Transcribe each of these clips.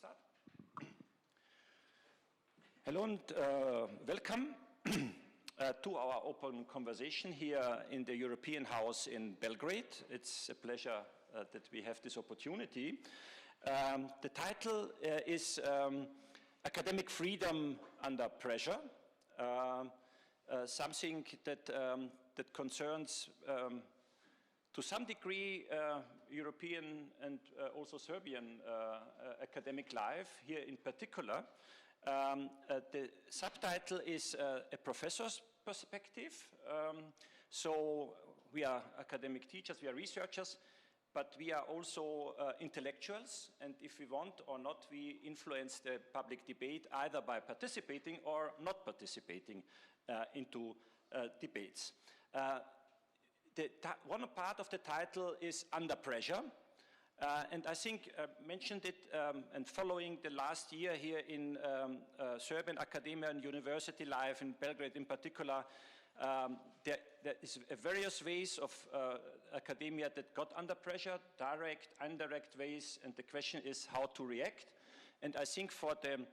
start. Hello and welcome to our open conversation here in the European House in Belgrade. It's a pleasure that we have this opportunity. The title is Academic Freedom Under Pressure, something that, that concerns to some degree European and also Serbian academic life here in particular. The subtitle is a professor's perspective. So we are academic teachers, we are researchers, but we are also intellectuals, and if we want or not, we influence the public debate either by participating or not participating into debates. One part of the title is Under Pressure. And I think I mentioned it, and following the last year here in Serbian academia and university life in Belgrade in particular, there is various ways of academia that got under pressure, direct, indirect ways, and the question is how to react. And I think for the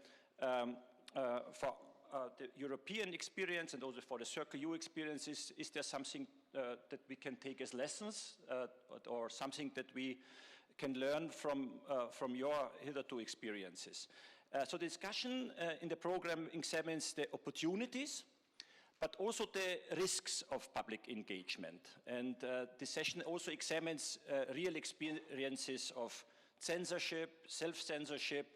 European experience and also for the Circle U experiences, is there something that we can take as lessons or something that we can learn from your hitherto experiences? So the discussion in the program examines the opportunities, but also the risks of public engagement. And this session also examines real experiences of censorship, self-censorship,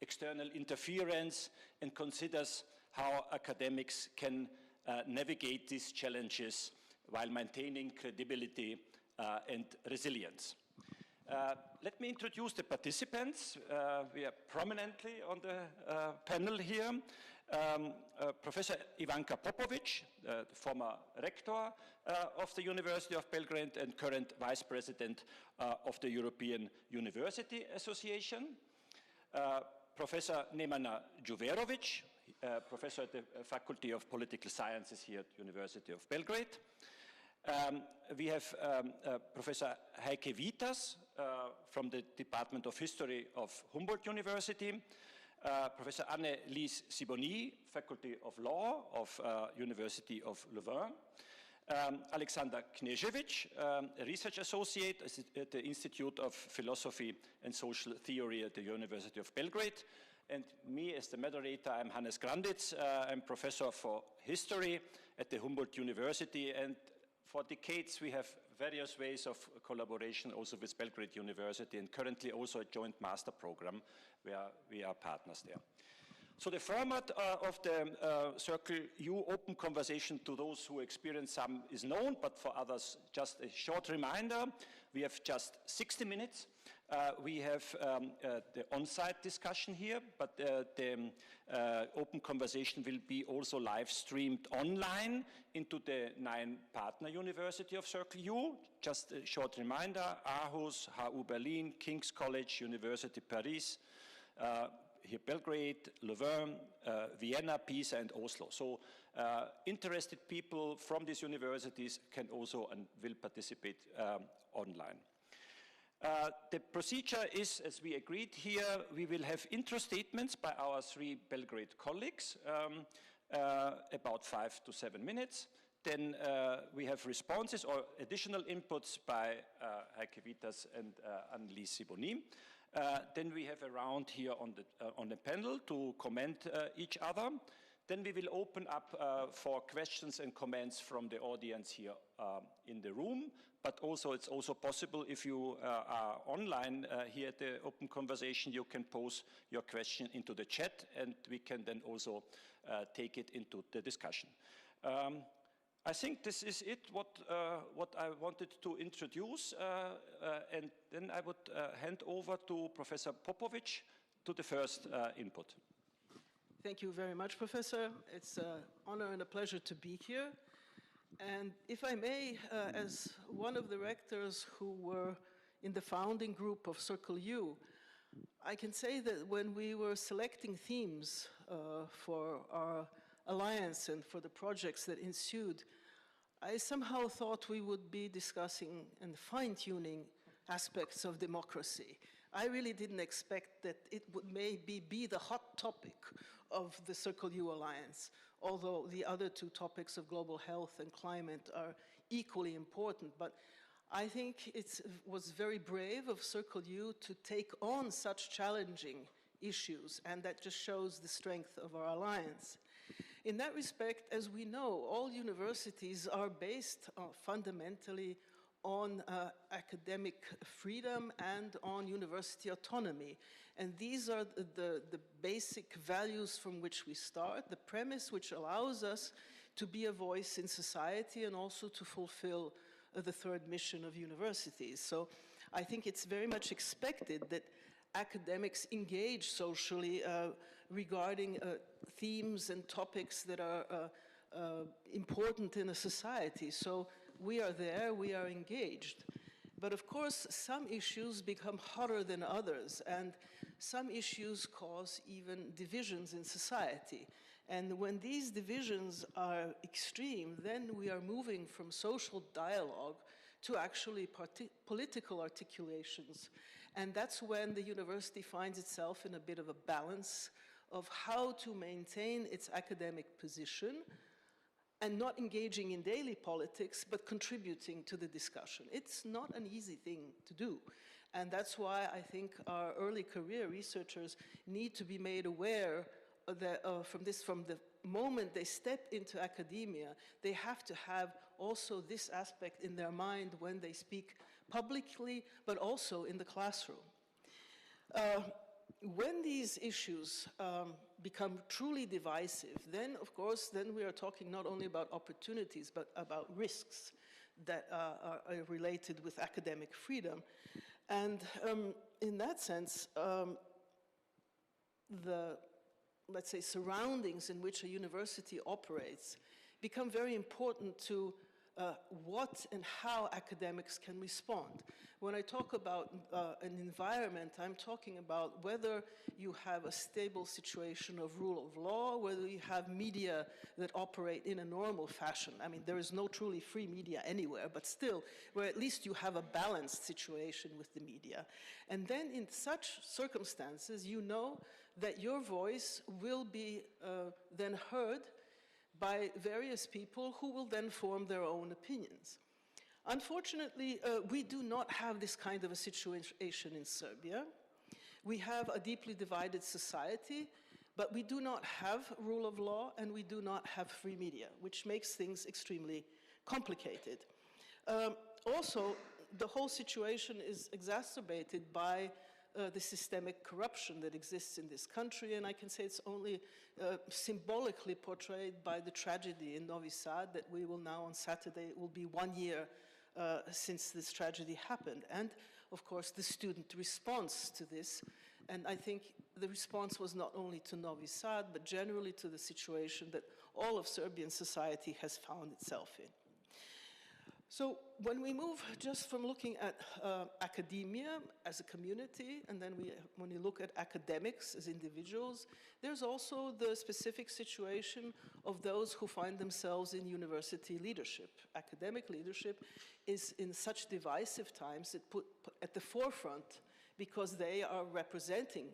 external interference, and considers how academics can navigate these challenges while maintaining credibility and resilience. Let me introduce the participants. We are prominently on the panel here. Professor Ivanka Popovic, the former rector of the University of Belgrade and current vice president of the European University Association. Professor Nemanja Đuverović, professor at the Faculty of Political Sciences here at the University of Belgrade. We have Professor Heike Vitas from the Department of History of Humboldt University, Professor Anne-Lise Sibony, Faculty of Law of University of Louvain, Alexander Knežević, a research associate at the Institute of Philosophy and Social Theory at the University of Belgrade, and me as the moderator, I'm Hannes Granditz. I'm professor for history at the Humboldt University, and for decades, we have various ways of collaboration also with Belgrade University, and currently also a joint master program where we are partners there. So the format of the Circle U open conversation, to those who experience some is known, but for others just a short reminder. We have just 60 minutes. We have the on-site discussion here, but the open conversation will be also live streamed online into the 9 partner university of Circle U. Just a short reminder: Aarhus, HU Berlin, King's College, University Paris, here Belgrade, Louvain, Vienna, Pisa, and Oslo. So interested people from these universities can also and will participate online. The procedure is, as we agreed here, we will have intro statements by our 3 Belgrade colleagues, about 5 to 7 minutes. Then we have responses or additional inputs by Heike Vitas and Anne-Lise Sibony. Then we have a round here on the panel to comment each other. Then we will open up for questions and comments from the audience here in the room, but also it's also possible if you are online here at the open conversation, you can pose your question into the chat and we can then also take it into the discussion. I think this is it, what I wanted to introduce, and then I would hand over to Professor Popovic to the first input. Thank you very much, Professor. It's an honor and a pleasure to be here. And if I may, as one of the rectors who were in the founding group of Circle U, I can say that when we were selecting themes for our alliance and for the projects that ensued, I somehow thought we would be discussing and fine-tuning aspects of democracy, I really didn't expect that it would maybe be the hot topic of the Circle U Alliance, although the other two topics of global health and climate are equally important. But I think it was very brave of Circle U to take on such challenging issues, and that just shows the strength of our alliance. In that respect, as we know, all universities are based fundamentally on academic freedom and on university autonomy. And these are the basic values from which we start, the premise which allows us to be a voice in society and also to fulfill the third mission of universities. So I think it's very much expected that academics engage socially regarding themes and topics that are important in a society. So we are there, we are engaged. But of course, some issues become hotter than others, and some issues cause even divisions in society. And when these divisions are extreme, then we are moving from social dialogue to actually political articulations. And that's when the university finds itself in a bit of a balance of how to maintain its academic position and not engaging in daily politics, but contributing to the discussion. It's not an easy thing to do. And that's why I think our early career researchers need to be made aware that, from the moment they step into academia, they have to have also this aspect in their mind when they speak publicly, but also in the classroom. When these issues become truly divisive, then of course, then we are talking not only about opportunities, but about risks that are related with academic freedom. And in that sense, the, let's say, surroundings in which a university operates become very important to what and how academics can respond. When I talk about an environment, I'm talking about whether you have a stable situation of rule of law, whether you have media that operate in a normal fashion. I mean, there is no truly free media anywhere, but still, where at least you have a balanced situation with the media. And then in such circumstances, you know that your voice will be then heard by various people who will then form their own opinions. Unfortunately, we do not have this kind of a situation in Serbia. We have a deeply divided society, but we do not have rule of law and we do not have free media, which makes things extremely complicated. Also, the whole situation is exacerbated by the systemic corruption that exists in this country, and I can say it's only symbolically portrayed by the tragedy in Novi Sad that we will now on Saturday, it will be 1 year since this tragedy happened. And of course the student response to this, and I think the response was not only to Novi Sad, but generally to the situation that all of Serbian society has found itself in. So when we move just from looking at academia as a community, and then when you look at academics as individuals, there's also the specific situation of those who find themselves in university leadership. Academic leadership is in such divisive times it put at the forefront because they are representing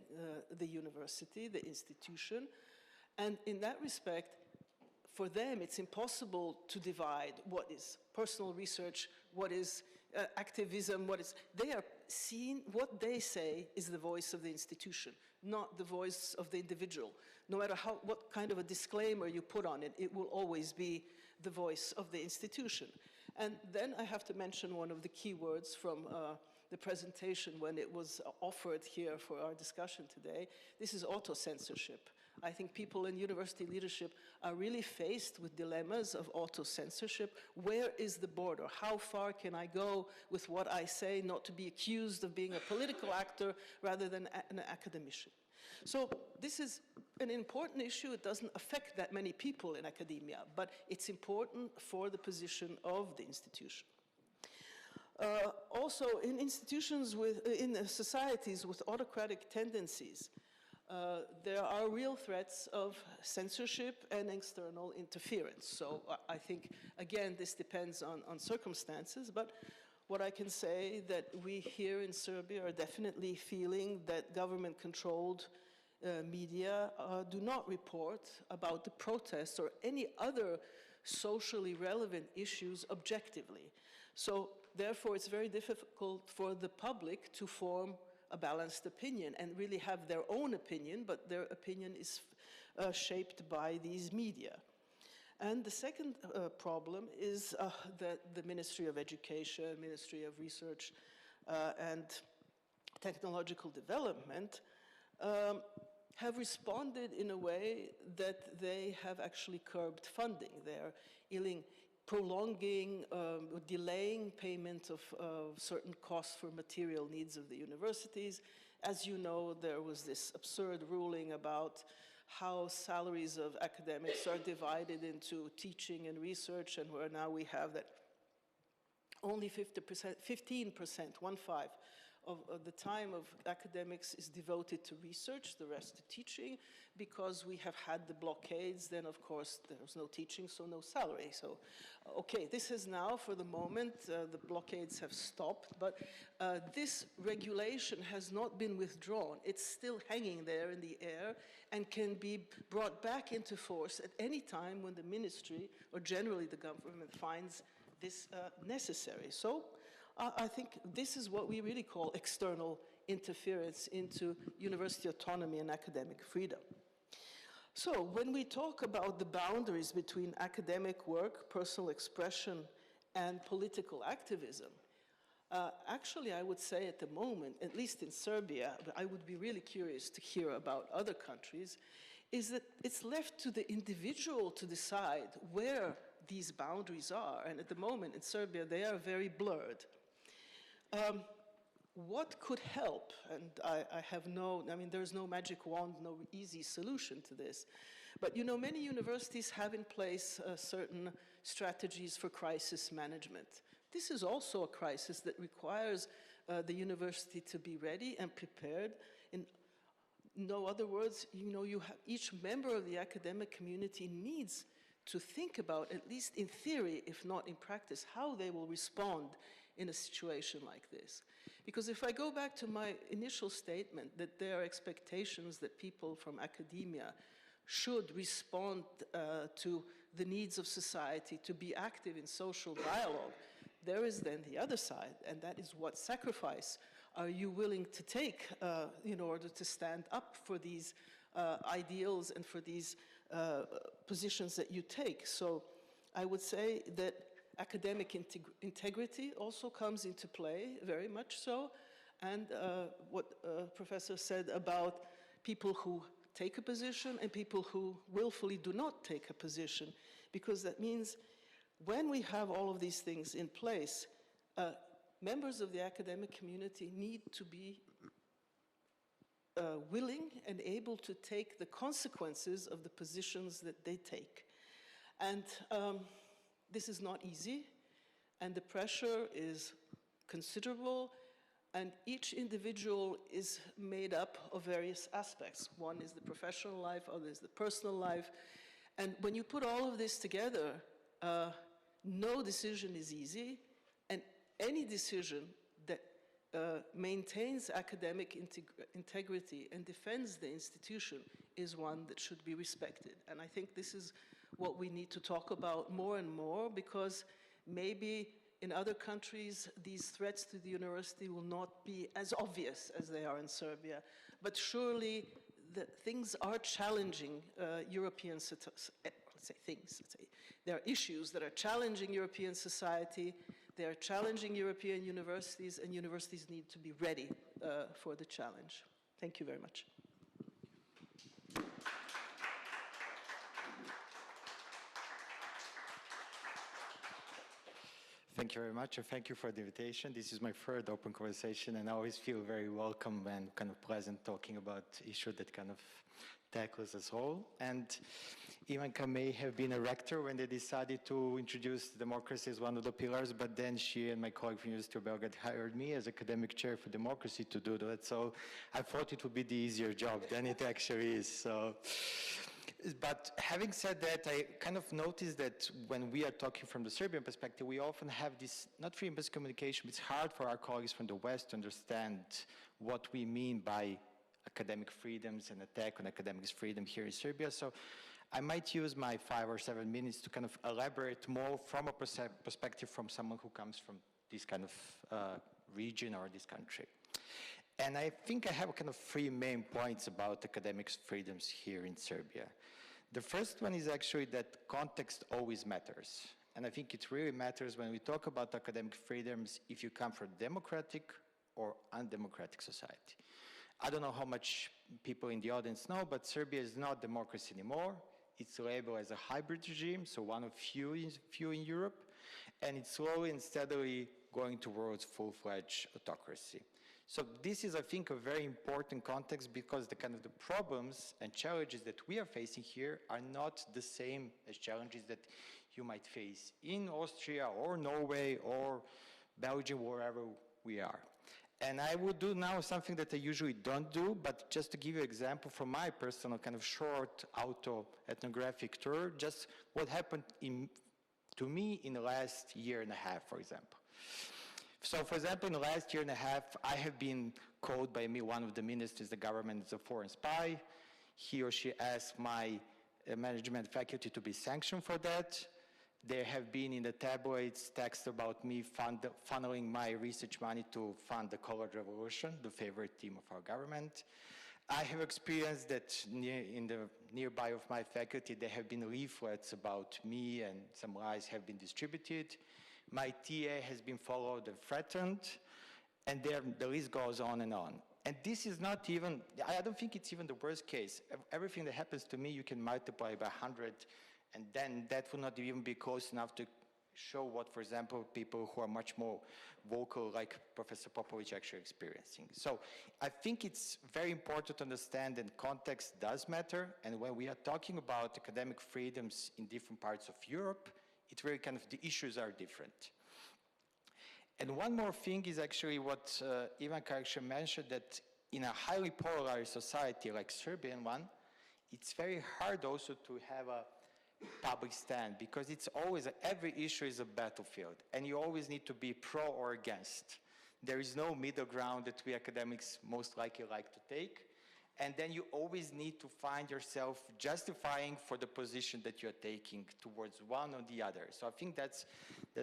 the university, the institution, and in that respect, for them, it's impossible to divide what is personal research, what is activism, they are seen, what they say is the voice of the institution, not the voice of the individual. No matter what kind of a disclaimer you put on it, it will always be the voice of the institution. And then I have to mention one of the key words from the presentation when it was offered here for our discussion today. This is auto-censorship. I think people in university leadership are really faced with dilemmas of auto-censorship. Where is the border? How far can I go with what I say, not to be accused of being a political actor rather than an academician? So this is an important issue. It doesn't affect that many people in academia, but it's important for the position of the institution. Also, in institutions in societies with autocratic tendencies, there are real threats of censorship and external interference. So I think, again, this depends on circumstances, but what I can say that we here in Serbia are definitely feeling that government-controlled media do not report about the protests or any other socially relevant issues objectively. So therefore, it's very difficult for the public to form a balanced opinion and really have their own opinion, but their opinion is shaped by these media. And the second problem is that the Ministry of Education, Ministry of Research and Technological Development have responded in a way that they have actually curbed funding. They're prolonging, delaying payment of certain costs for material needs of the universities. As you know, there was this absurd ruling about how salaries of academics are divided into teaching and research, and where now we have that only 15%, 1/5 of the time of academics is devoted to research, the rest to teaching. Because we have had the blockades, then of course there's no teaching, so no salary. So, okay, this is now, for the moment, the blockades have stopped, but this regulation has not been withdrawn. It's still hanging there in the air and can be brought back into force at any time when the ministry, or generally the government, finds this necessary. So, I think this is what we really call external interference into university autonomy and academic freedom. So when we talk about the boundaries between academic work, personal expression, and political activism, actually I would say at the moment, at least in Serbia, but I would be really curious to hear about other countries, is that it's left to the individual to decide where these boundaries are. And at the moment in Serbia, they are very blurred. What could help? And I have there's no magic wand, no easy solution to this. But you know, many universities have in place certain strategies for crisis management. This is also a crisis that requires the university to be ready and prepared. In no other words, you know, each member of the academic community needs to think about, at least in theory, if not in practice, how they will respond in a situation like this. Because if I go back to my initial statement that there are expectations that people from academia should respond to the needs of society, to be active in social dialogue, there is then the other side, and that is what sacrifice are you willing to take in order to stand up for these ideals and for these positions that you take. So I would say that academic integrity also comes into play, very much so, and what Professor said about people who take a position and people who willfully do not take a position, because that means when we have all of these things in place, members of the academic community need to be willing and able to take the consequences of the positions that they take. And this is not easy, and the pressure is considerable, and each individual is made up of various aspects. One is the professional life, other is the personal life. And when you put all of this together, no decision is easy, and any decision that maintains academic integrity and defends the institution is one that should be respected. And I think this is what we need to talk about more and more, because maybe in other countries these threats to the university will not be as obvious as they are in Serbia. But surely things are challenging European there are issues that are challenging European society, they are challenging European universities, and universities need to be ready for the challenge. Thank you very much. Thank you very much, and thank you for the invitation. This is my third open conversation, and I always feel very welcome and kind of pleasant talking about issues that kind of tackles us all. And Ivanka may have been a rector when they decided to introduce democracy as one of the pillars, but then she and my colleague from University of Belgrade hired me as academic chair for democracy to do that. So I thought it would be the easier job than it actually is. So But having said that, I kind of noticed that when we are talking from the Serbian perspective, we often have this, not freedom of communication, it's hard for our colleagues from the West to understand what we mean by academic freedoms and attack on academic freedom here in Serbia. So I might use my 5 or 7 minutes to kind of elaborate more from a perspective from someone who comes from this kind of region or this country. And I think I have kind of 3 main points about academic freedoms here in Serbia. The first one is actually that context always matters. And I think it really matters when we talk about academic freedoms if you come from democratic or undemocratic society. I don't know how much people in the audience know, but Serbia is not democracy anymore. It's labeled as a hybrid regime, so one of few in Europe, and it's slowly and steadily going towards full-fledged autocracy. So this is, I think, a very important context because the kind of the problems and challenges that we are facing here are not the same as challenges that you might face in Austria or Norway or Belgium, wherever we are. And I would do now something that I usually don't do, but just to give you an example from my personal kind of short auto-ethnographic tour, just what happened to me in the last year and a half, for example. So, for example, in the last year and a half, I have been called by one of the ministers, the government is a foreign spy. He or she asked my management faculty to be sanctioned for that. There have been in the tabloids texts about me funneling my research money to fund the Colored Revolution, the favorite team of our government. I have experienced that in the nearby of my faculty, there have been leaflets about me and some lies have been distributed. My TA has been followed and threatened, and the list goes on and on. And this is not even, I don't think it's even the worst case. Everything that happens to me, you can multiply by 100, and then that will not even be close enough to show what, for example, people who are much more vocal, like Professor Popovic, actually experiencing. So I think it's very important to understand that context does matter, and when we are talking about academic freedoms in different parts of Europe, it's very kind of, the issues are different. And one more thing is actually what Ivanka actually mentioned, that in a highly polarized society like Serbian one, it's very hard also to have a public stand because it's always, every issue is a battlefield and you always need to be pro or against. There is no middle ground that we academics most likely like to take. And then you always need to find yourself justifying for the position that you're taking towards one or the other. So I think that's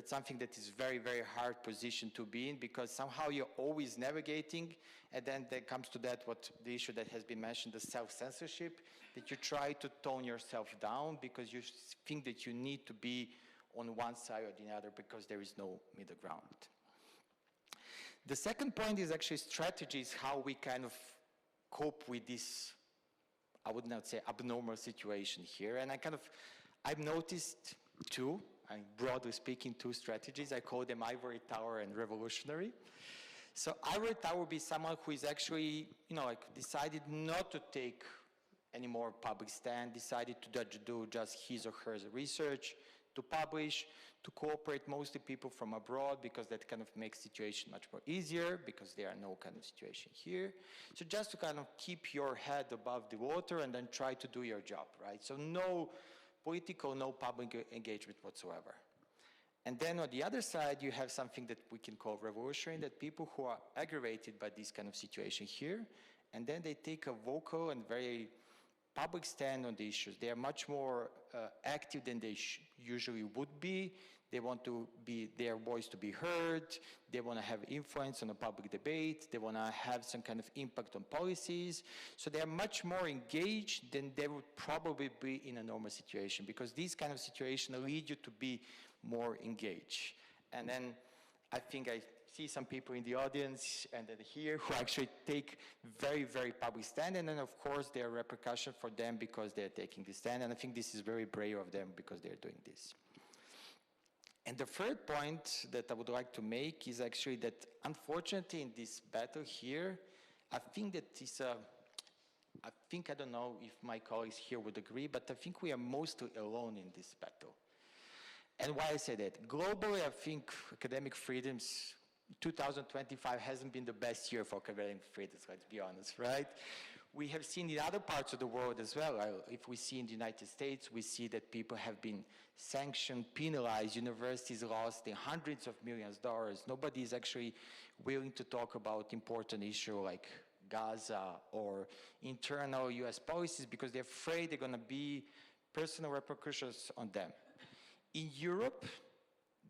something that is very, very hard position to be in because somehow you're always navigating, and then there comes to that what the issue that has been mentioned, the self-censorship, that you try to tone yourself down because you think that you need to be on one side or the other because there is no middle ground. The second point is actually strategies, how we kind of cope with this, I would not say abnormal situation here. And I've noticed two, broadly speaking, two strategies. I call them ivory tower and revolutionary. So ivory tower would be someone who is actually, like decided not to take any more public stand, decided to do just his or her research, to publish, to cooperate mostly people from abroad because that kind of makes situation much more easier because there are no kind of situation here. So just to kind of keep your head above the water and then try to do your job, right? So no political, no public engagement whatsoever. And then on the other side, you have something that we can call revolutionary, that people who are aggravated by this kind of situation here, and then they take a vocal and very public stand on the issues. They are much more active than they usually would be. They want to be their voice to be heard. They want to have influence on the public debate. They want to have some kind of impact on policies. So they are much more engaged than they would probably be in a normal situation because these kind of situations lead you to be more engaged. And then I think I see some people in the audience and then here who actually take very, very public stand. And then of course there are repercussions for them because they're taking this stand. And I think this is very brave of them because they're doing this. And the third point that I would like to make is actually that unfortunately in this battle here, I think that I don't know if my colleagues here would agree, but I think we are mostly alone in this battle. And why I say that? Globally, I think academic freedoms, 2025 hasn't been the best year for academic freedoms, let's be honest, right? we have seen in other parts of the world as well. If we see in the United States, we see that people have been sanctioned, penalized, universities lost the hundreds of millions of dollars. Nobody is actually willing to talk about important issues like Gaza or internal US policies because they're afraid they're going to be personal repercussions on them. In Europe,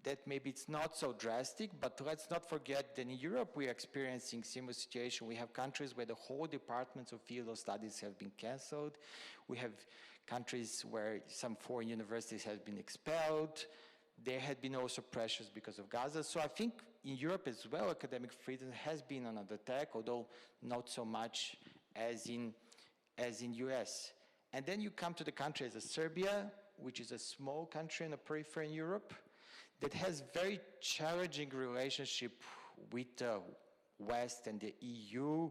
that maybe it's not so drastic, but let's not forget that in Europe we're experiencing similar situation. We have countries where the whole departments of field of studies have been canceled. We have countries where some foreign universities have been expelled. There had been also pressures because of Gaza. So I think in Europe as well, academic freedom has been under attack, although not so much as in US. And then you come to the country as Serbia, which is a small country in the periphery in Europe, that has very challenging relationship with the West and the EU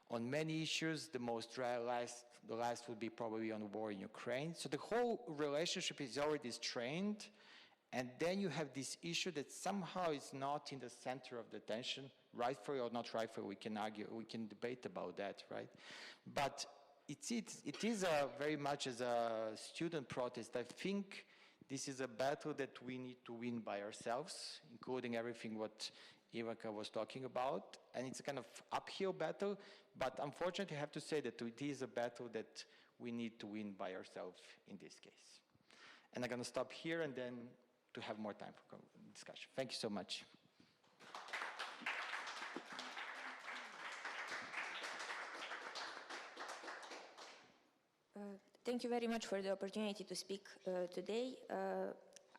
on many issues. The last would be probably on the war in Ukraine. So the whole relationship is already strained. And then you have this issue that somehow is not in the center of the attention, rightfully or not rightfully, we can argue, we can debate about that, right? But it is very much as a student protest. I think this is a battle that we need to win by ourselves, including everything what Ivanka was talking about. And it's a kind of uphill battle, but unfortunately I have to say that it is a battle that we need to win by ourselves in this case. And I'm going to stop here and then to have more time for discussion. Thank you so much. Thank you very much for the opportunity to speak today.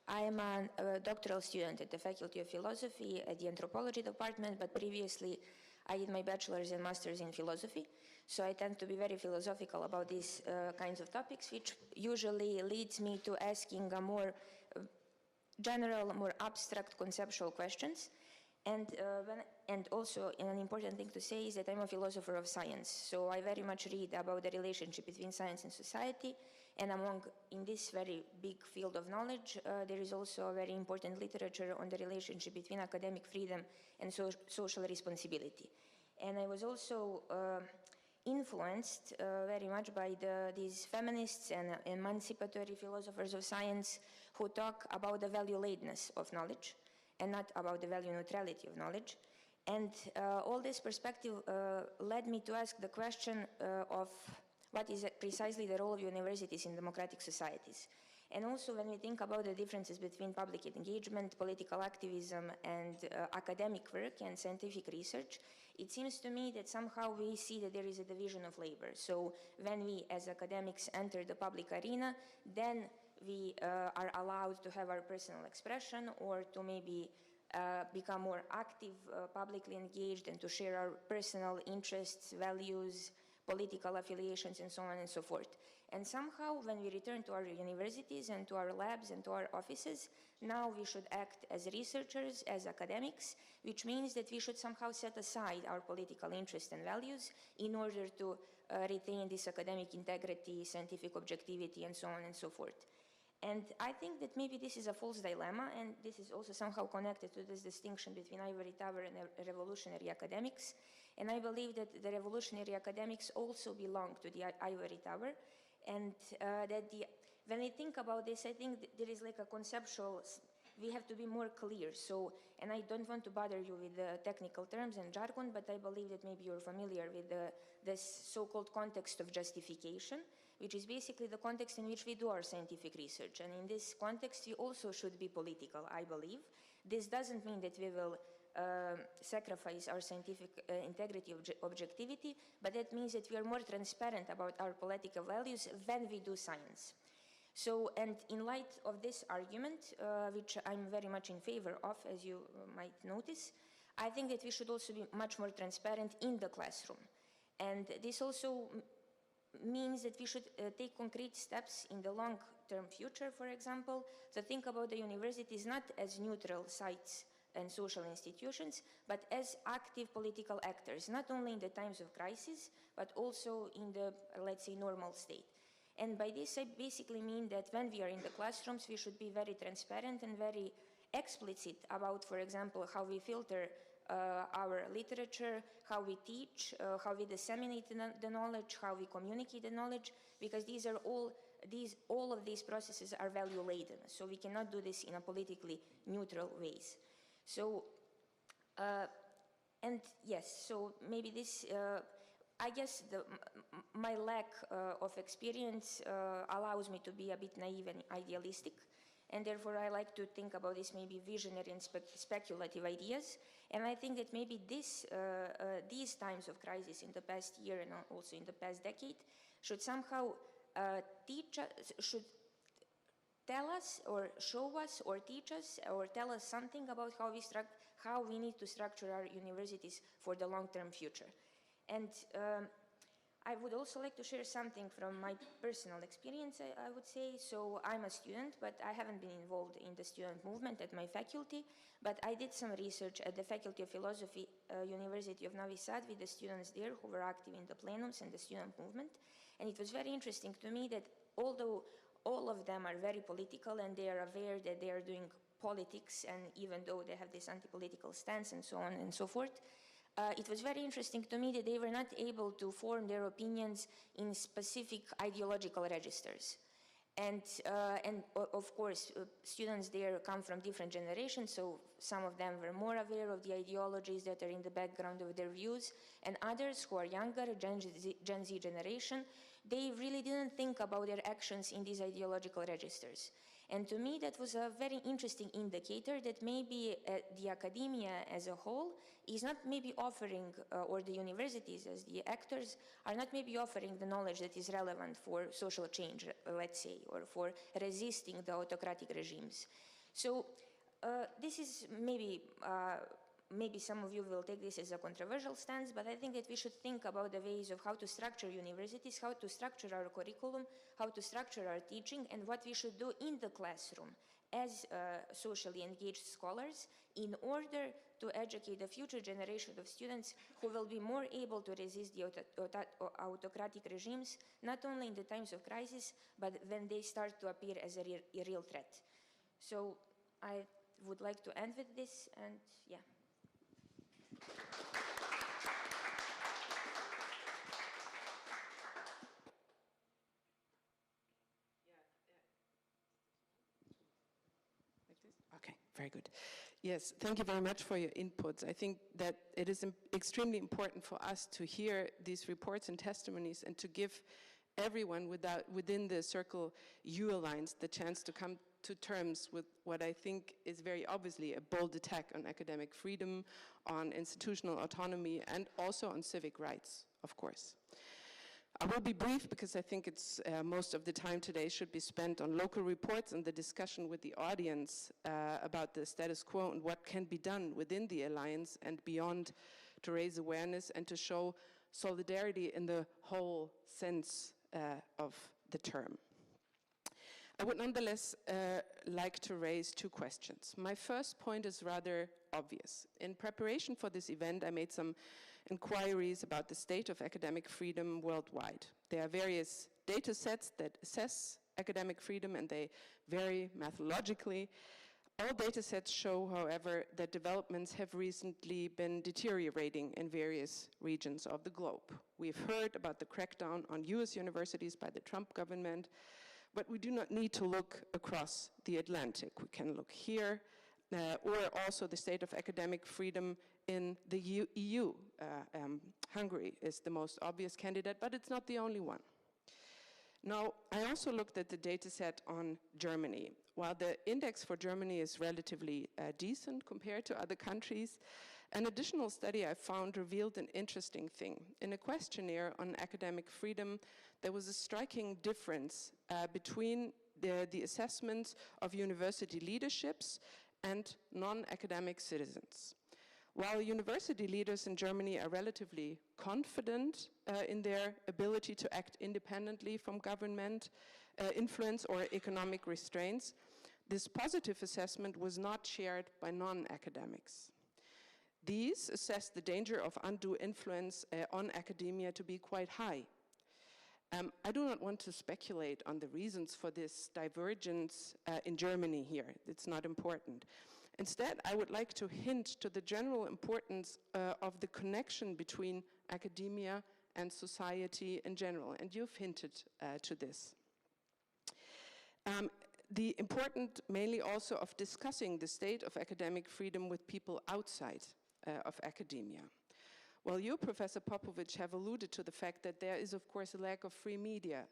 I am a doctoral student at the Faculty of Philosophy at the Anthropology Department, but previously I did my bachelor's and master's in philosophy. So I tend to be very philosophical about these kinds of topics, which usually leads me to asking a more general, more abstract conceptual questions. And also, an important thing to say is that I'm a philosopher of science. So I very much read about the relationship between science and society. And in this very big field of knowledge, there is also a very important literature on the relationship between academic freedom and social responsibility. And I was also influenced very much by these feminists and emancipatory philosophers of science who talk about the value-ladeness of knowledge and not about the value neutrality of knowledge. And all this perspective led me to ask the question of what is precisely the role of universities in democratic societies. And also when we think about the differences between public engagement, political activism, and academic work and scientific research, it seems to me that somehow we see that there is a division of labor. So when we as academics enter the public arena, then we are allowed to have our personal expression or to maybe become more active, publicly engaged, and to share our personal interests, values, political affiliations, and so on and so forth. And somehow, when we return to our universities and to our labs and to our offices, now we should act as researchers, as academics, which means that we should somehow set aside our political interests and values in order to retain this academic integrity, scientific objectivity, and so on and so forth. And I think that maybe this is a false dilemma, and this is also somehow connected to this distinction between ivory tower and revolutionary academics. And I believe that the revolutionary academics also belong to the ivory tower, and when I think about this, I think there is like a conceptual, we have to be more clear. So, and I don't want to bother you with the technical terms and jargon, but I believe that maybe you're familiar with this so-called context of justification, which is basically the context in which we do our scientific research. And in this context, we also should be political, I believe. This doesn't mean that we will sacrifice our scientific integrity, objectivity, but that means that we are more transparent about our political values when we do science. So, and in light of this argument, which I'm very much in favor of, as you might notice, I think that we should also be much more transparent in the classroom. And this also means that we should take concrete steps in the long-term future, for example, to think about the universities not as neutral sites and social institutions, but as active political actors, not only in the times of crisis, but also in the, let's say, normal state. And by this, I basically mean that when we are in the classrooms, we should be very transparent and very explicit about, for example, how we filter our literature, how we teach, how we disseminate the knowledge, how we communicate the knowledge, because all of these processes are value laden. So we cannot do this in a politically neutral ways. So, and yes, so maybe this, I guess my lack of experience allows me to be a bit naive and idealistic, and therefore I like to think about this maybe visionary and speculative ideas. And I think that maybe these times of crisis in the past year and also in the past decade should somehow should tell us or show us or teach us or tell us something about how we need to structure our universities for the long-term future. And I would also like to share something from my personal experience, I would say. So I'm a student, but I haven't been involved in the student movement at my faculty, but I did some research at the Faculty of Philosophy, University of Novi Sad, with the students there who were active in the plenums and the student movement. And it was very interesting to me that although all of them are very political and they are aware that they are doing politics, and even though they have this anti-political stance and so on and so forth, it was very interesting to me that they were not able to form their opinions in specific ideological registers. And of course, students there come from different generations, so some of them were more aware of the ideologies that are in the background of their views, and others who are younger, Gen Z generation, they really didn't think about their actions in these ideological registers. And to me, that was a very interesting indicator that maybe the academia as a whole is not maybe offering, or the universities as the actors are not maybe offering the knowledge that is relevant for social change, let's say, or for resisting the autocratic regimes. So this is maybe some of you will take this as a controversial stance, but I think that we should think about the ways of how to structure universities, how to structure our curriculum, how to structure our teaching, and what we should do in the classroom as socially engaged scholars in order to educate the future generation of students who will be more able to resist the autocratic regimes, not only in the times of crisis, but when they start to appear as a real threat. So I would like to end with this, and yeah. Okay, very good. Yes, thank you very much for your inputs. I think that it is extremely important for us to hear these reports and testimonies and to give everyone within the circle you aligns the chance to come to terms with what I think is very obviously a bold attack on academic freedom, on institutional autonomy, and also on civic rights, of course. I will be brief because I think it's most of the time today should be spent on local reports and the discussion with the audience about the status quo and what can be done within the alliance and beyond to raise awareness and to show solidarity in the whole sense of the term. I would nonetheless like to raise two questions. My first point is rather obvious. In preparation for this event, I made some inquiries about the state of academic freedom worldwide. There are various data sets that assess academic freedom, and they vary methodologically. All data sets show, however, that developments have recently been deteriorating in various regions of the globe. We've heard about the crackdown on US universities by the Trump government, but we do not need to look across the Atlantic. We can look here, or also the state of academic freedom in the EU. Hungary is the most obvious candidate, but it's not the only one. Now, I also looked at the data set on Germany. While the index for Germany is relatively decent compared to other countries, an additional study I found revealed an interesting thing. In a questionnaire on academic freedom, there was a striking difference between the assessments of university leaderships and non-academic citizens. While university leaders in Germany are relatively confident in their ability to act independently from government influence or economic restraints, this positive assessment was not shared by non-academics. These assess the danger of undue influence on academia to be quite high. I do not want to speculate on the reasons for this divergence in Germany here. It's not important. Instead, I would like to hint to the general importance of the connection between academia and society in general, and you've hinted to this. The importance mainly also of discussing the state of academic freedom with people outside of academia. Well, you, Professor Popovic, have alluded to the fact that there is, of course, a lack of free media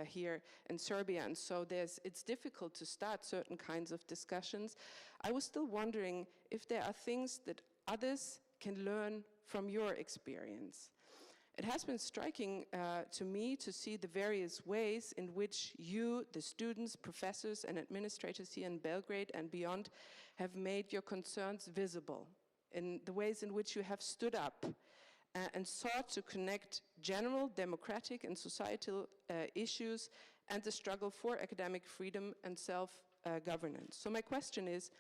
here in Serbia, and so it's difficult to start certain kinds of discussions. I was still wondering if there are things that others can learn from your experience. It has been striking to me to see the various ways in which you, the students, professors, and administrators here in Belgrade and beyond, have made your concerns visible, in the ways in which you have stood up and sought to connect general democratic and societal issues and the struggle for academic freedom and self-governance. So my question is,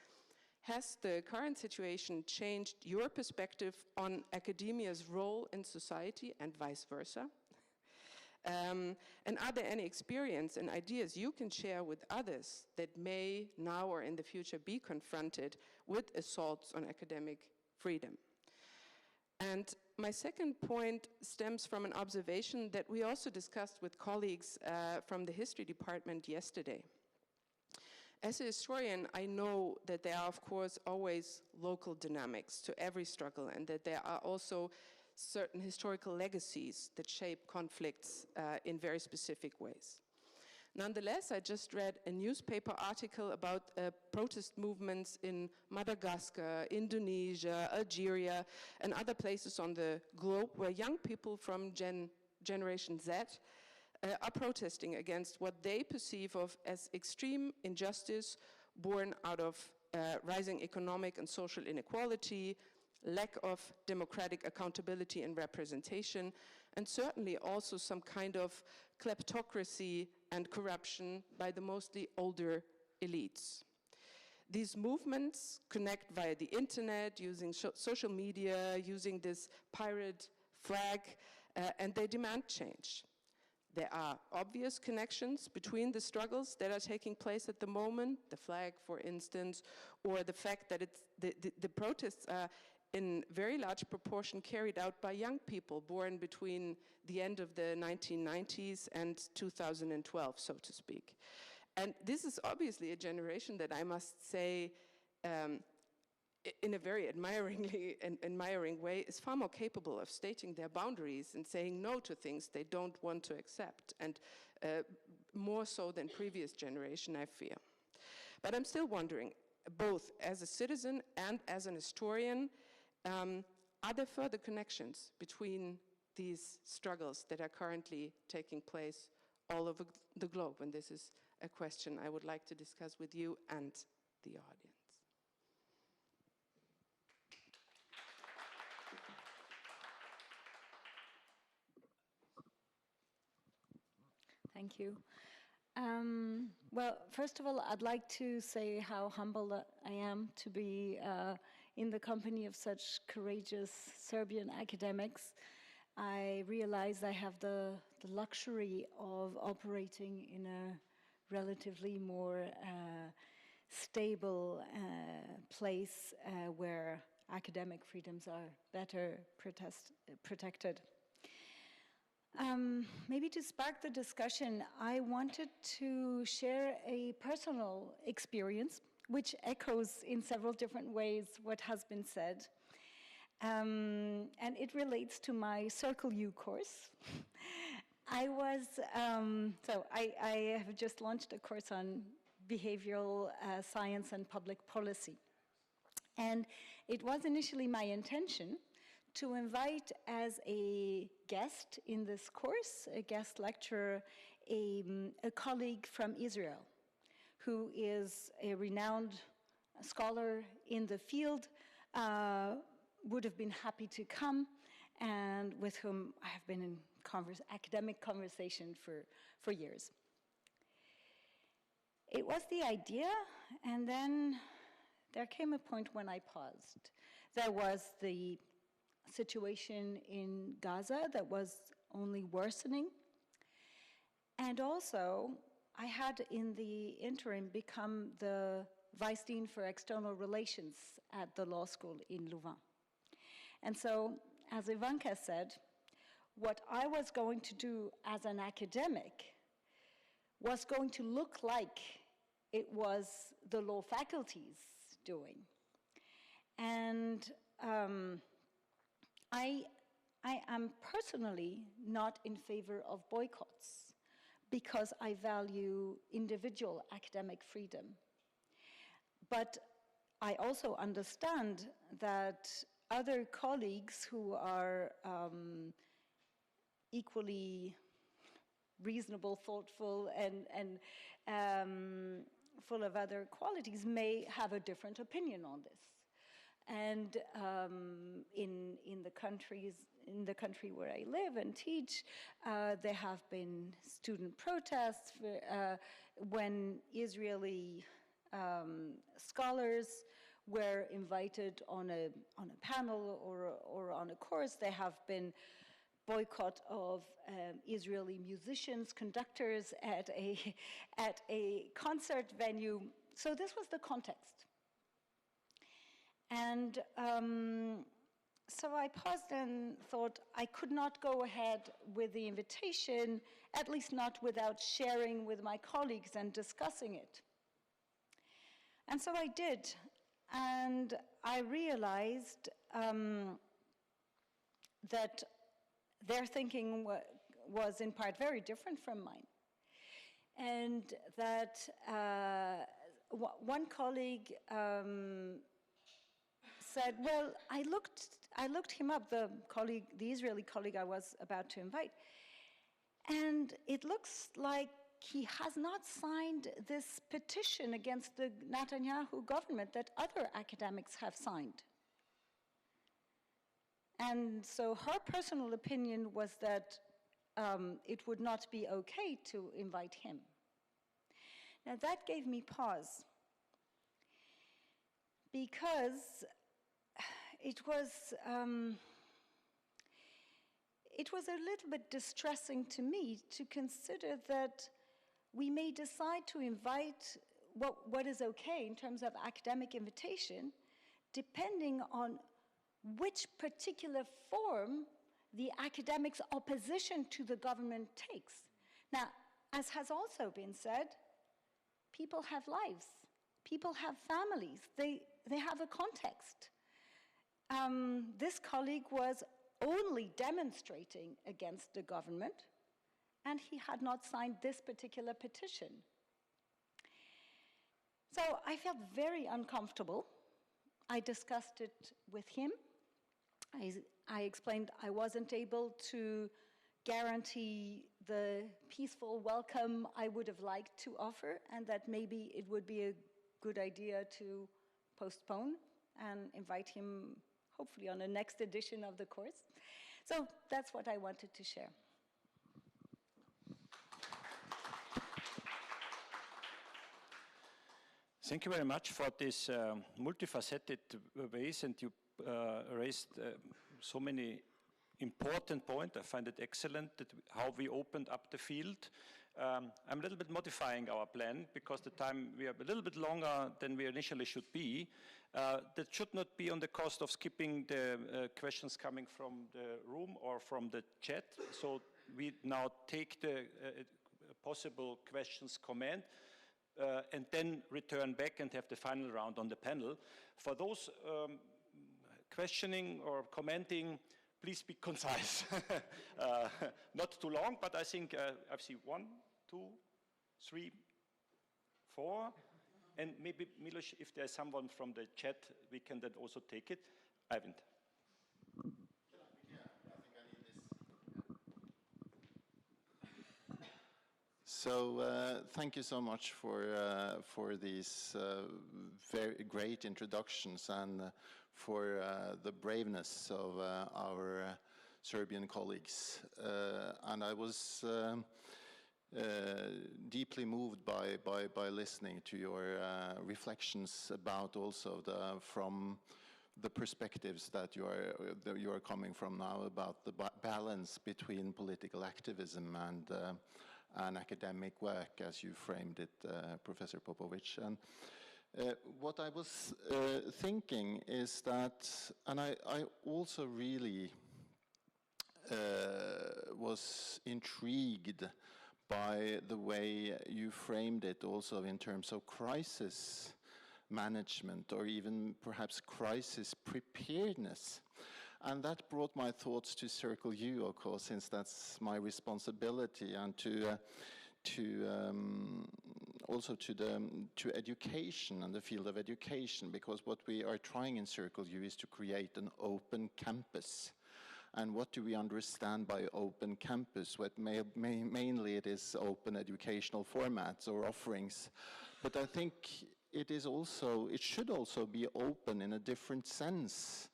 has the current situation changed your perspective on academia's role in society and vice versa? And are there any experience and ideas you can share with others that may now or in the future be confronted with assaults on academic freedom? And my second point stems from an observation that we also discussed with colleagues from the history department yesterday. As a historian, I know that there are, of course, always local dynamics to every struggle, and that there are also certain historical legacies that shape conflicts in very specific ways. Nonetheless, I just read a newspaper article about protest movements in Madagascar, Indonesia, Algeria, and other places on the globe where young people from Generation Z are protesting against what they perceive of as extreme injustice born out of rising economic and social inequality, lack of democratic accountability and representation, and certainly also some kind of kleptocracy and corruption by the mostly older elites. These movements connect via the internet, using social media, using this pirate flag, and they demand change. There are obvious connections between the struggles that are taking place at the moment, the flag, for instance, or the fact that the protests are in very large proportion carried out by young people born between the end of the 1990s and 2012, so to speak. And this is obviously a generation that I must say, in a very admiring way, is far more capable of stating their boundaries and saying no to things they don't want to accept, and more so than previous generation, I fear. But I'm still wondering, both as a citizen and as an historian, are there further connections between these struggles that are currently taking place all over the globe? And this is a question I would like to discuss with you and the audience. Thank you. Well, first of all, I'd like to say how humbled I am to be in the company of such courageous Serbian academics. I realize I have the luxury of operating in a relatively more stable place where academic freedoms are better protected. Maybe to spark the discussion, I wanted to share a personal experience which echoes in several different ways what has been said. And it relates to my Circle U course. I have just launched a course on behavioral science and public policy. And it was initially my intention to invite as a guest in this course, a guest lecturer, a colleague from Israel, who is a renowned scholar in the field, would have been happy to come, and with whom I have been in academic conversation for years. It was the idea, and then there came a point when I paused. There was the situation in Gaza that was only worsening, and also I had in the interim become the Vice Dean for External Relations at the law school in Louvain. And so, as Ivanka said, what I was going to do as an academic was going to look like it was the law faculty's doing. And I am personally not in favor of boycotts because I value individual academic freedom. But I also understand that other colleagues who are equally reasonable, thoughtful, and full of other qualities may have a different opinion on this. And in the country where I live and teach, there have been student protests when Israeli scholars were invited on a panel or on a course. There have been boycott of Israeli musicians, conductors at a concert venue. So this was the context. And so I paused and thought I could not go ahead with the invitation, at least not without sharing with my colleagues and discussing it. And so I did. And I realized that their thinking was in part very different from mine. And that one colleague said, well, I looked him up, the Israeli colleague I was about to invite, and it looks like he has not signed this petition against the Netanyahu government that other academics have signed. And so her personal opinion was that it would not be okay to invite him. Now that gave me pause, because it was a little bit distressing to me to consider that we may decide to invite what is okay in terms of academic invitation, depending on which particular form the academic's opposition to the government takes. Now, as has also been said, people have lives, people have families, they have a context. This colleague was only demonstrating against the government, and he had not signed this particular petition. So I felt very uncomfortable. I discussed it with him. I explained I wasn't able to guarantee the peaceful welcome I would have liked to offer, and that maybe it would be a good idea to postpone and invite him hopefully on the next edition of the course. So that's what I wanted to share. Thank you very much for this multifaceted ways, and you raised so many important points. I find it excellent that how we opened up the field. I'm a little bit modifying our plan because the time we are a little bit longer than we initially should be. That should not be on the cost of skipping the questions coming from the room or from the chat. So we now take the possible questions, comment, and then return back and have the final round on the panel. For those questioning or commenting, please be concise. Not too long, but I think I've seen 1, 2, 3, 4. And maybe, Milos, if there's someone from the chat, we can then also take it. Ivan. So thank you so much for these very great introductions and for the braveness of our Serbian colleagues. And I was deeply moved by listening to your reflections about also from the perspectives that you are coming from now about the balance between political activism and academic work, as you framed it, Professor Popovic. And What I was thinking is that, and I also really was intrigued by the way you framed it also in terms of crisis management, or even perhaps crisis preparedness. And that brought my thoughts to Circle U, of course, since that's my responsibility, and also to education and the field of education, because what we are trying in Circle U is to create an open campus. And what do we understand by open campus? What mainly it is open educational formats or offerings, but I think it should also be open in a different sense,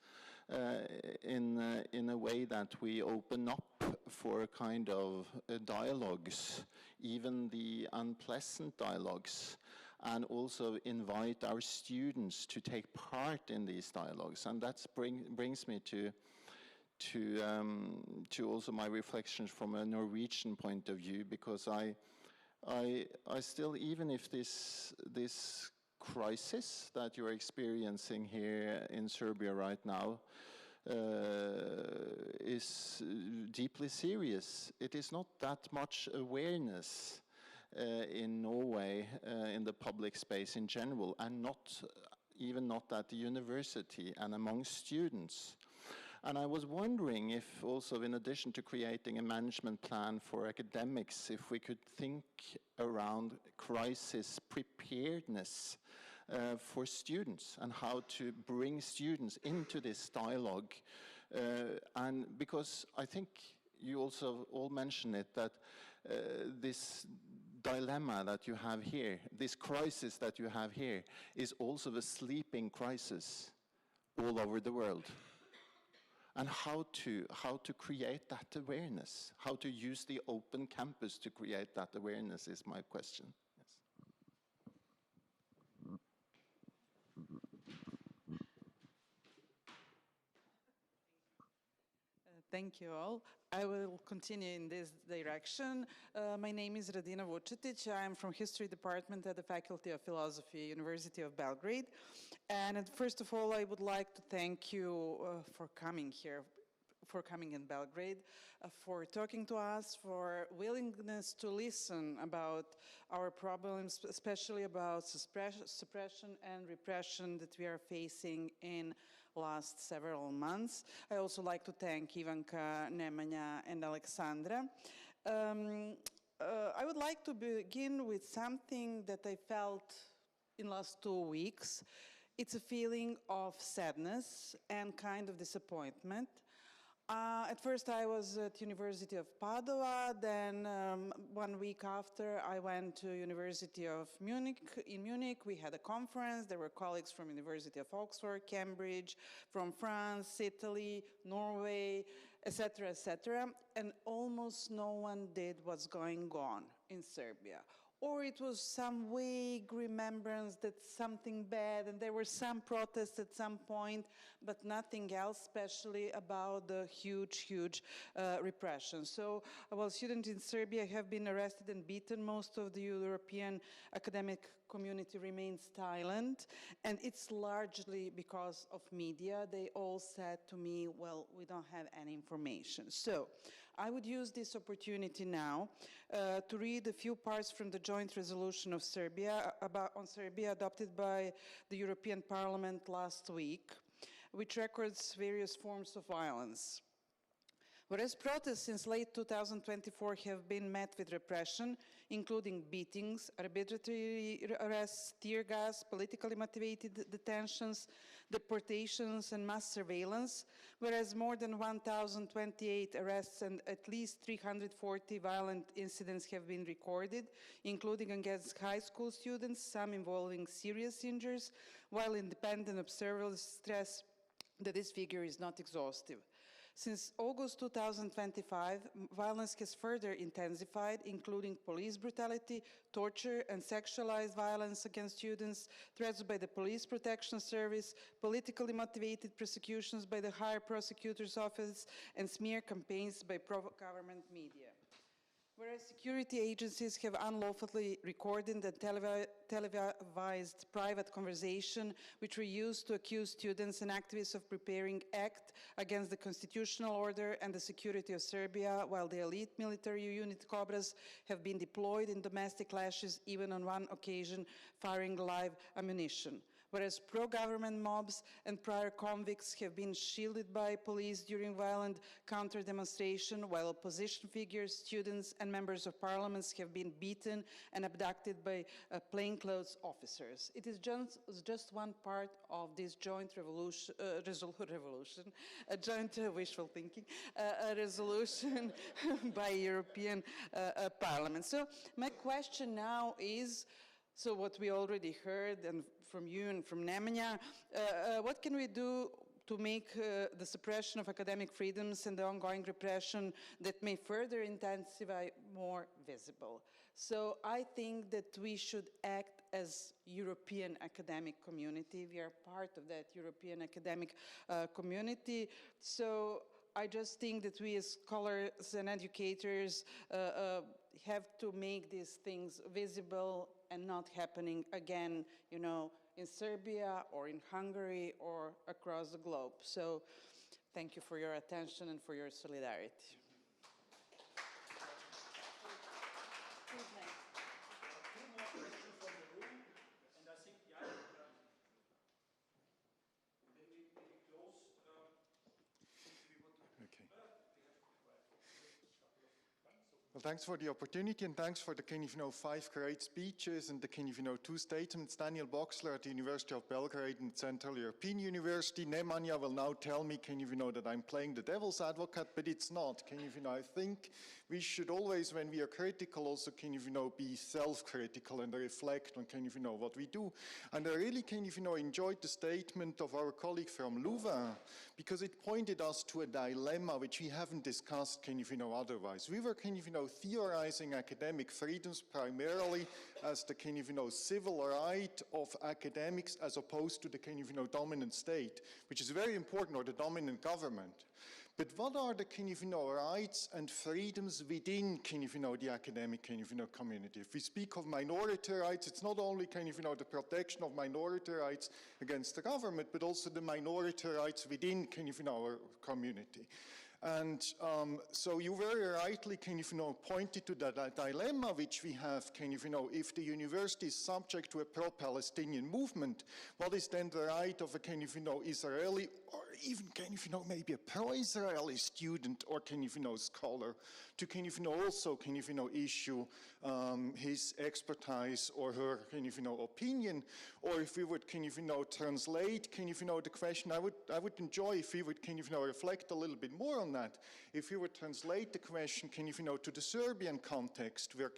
in a way that we open up for a kind of dialogues, even the unpleasant dialogues, and also invite our students to take part in these dialogues. And that brings me to also my reflections from a Norwegian point of view, because I still, even if this crisis that you're experiencing here in Serbia right now is deeply serious, it is not that much awareness in Norway in the public space in general, and even not at the university and among students. And I was wondering if also, in addition to creating a management plan for academics, if we could think around crisis preparedness for students, and how to bring students into this dialogue. And because I think you also all mentioned it, that this dilemma that you have here, this crisis that you have here, is also the sleeping crisis all over the world. And how to create that awareness, how to use the open campus to create that awareness is my question. Yes. Thank you all. I will continue in this direction. My name is Radina Vučetić. I am from History Department at the Faculty of Philosophy, University of Belgrade. And first of all, I would like to thank you for coming here, for coming in Belgrade, for talking to us, for willingness to listen about our problems, especially about suppression and repression that we are facing in last several months. I also like to thank Ivanka, Nemanja, and Alexandra. I would like to begin with something that I felt in last 2 weeks. It's a feeling of sadness and kind of disappointment. At first I was at University of Padova, then 1 week after I went to University of Munich. In Munich we had a conference, there were colleagues from University of Oxford, Cambridge, from France, Italy, Norway, etc., etc., and almost no one did what's going on in Serbia. Or it was some vague remembrance that something bad, and there were some protests at some point, but nothing else, especially about the huge repression. So, while students in Serbia have been arrested and beaten, most of the European academic community remains silent, and it's largely because of media. They all said to me, well, we don't have any information. So, I would use this opportunity now to read a few parts from the joint resolution of Serbia on Serbia adopted by the European Parliament last week, which records various forms of violence. Whereas protests since late 2024 have been met with repression, including beatings, arbitrary arrests, tear gas, politically motivated detentions, deportations, and mass surveillance, whereas more than 1,028 arrests and at least 340 violent incidents have been recorded, including against high school students, some involving serious injuries, while independent observers stress that this figure is not exhaustive. Since August 2025, violence has further intensified, including police brutality, torture, and sexualized violence against students, threats by the Police Protection Service, politically motivated prosecutions by the Higher Prosecutor's Office, and smear campaigns by pro-government media. Whereas security agencies have unlawfully recorded and televised private conversation, which were used to accuse students and activists of preparing act against the constitutional order and the security of Serbia, while the elite military unit Cobras have been deployed in domestic clashes, even on one occasion firing live ammunition. Whereas pro-government mobs and prior convicts have been shielded by police during violent counter-demonstration, while opposition figures, students, and members of parliaments have been beaten and abducted by plainclothes officers. It is just one part of this joint wishful thinking, a resolution by European Parliament. So my question now is, so what we already heard and from you and from Nemanja, what can we do to make the suppression of academic freedoms and the ongoing repression that may further intensify more visible? So I think that we should act as European academic community. We are part of that European academic community. So I just think that we as scholars and educators have to make these things visible and not happening again, you know, in Serbia or in Hungary or across the globe. So thank you for your attention and for your solidarity. Well, thanks for the opportunity and thanks for the 5 great speeches and the 2 statements. Daniel Boxler at the University of Belgrade and Central European University. Nemanja will now tell me, that I'm playing the devil's advocate, but it's not. I think we should always, when we are critical, also be self-critical and reflect on what we do. And I really enjoyed the statement of our colleague from Louvain, because it pointed us to a dilemma which we haven't discussed otherwise. We were theorizing academic freedoms primarily as the civil right of academics as opposed to the dominant state, which is very important, or the dominant government. But what are the rights and freedoms within the academic community? If we speak of minority rights, it's not only the protection of minority rights against the government, but also the minority rights within our community. And so you very rightly pointed to that dilemma which we have, if the university is subject to a pro-Palestinian movement, what is then the right of a Israeli or even maybe a pro-Israeli student or scholar to also issue his expertise or her opinion? Or if we would translate the question, I would enjoy if we would reflect a little bit more on that. If you would translate the question to the Serbian context, where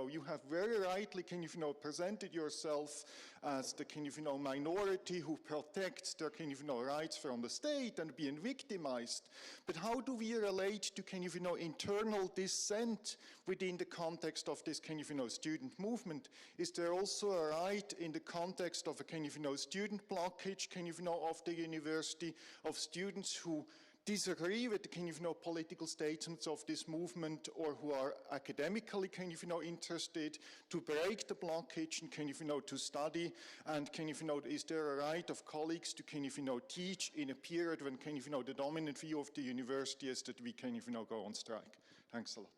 you have very rightly presented yourself as the minority who protects their rights from the state and being victimized. But how do we relate to internal dissent within the context of this student movement? Is there also a right in the context of a student blockage of the university, of students who disagree with the political statements of this movement or who are academically interested to break the blockage and to study? And is there a right of colleagues to teach in a period when the dominant view of the university is that we go on strike? Thanks a lot.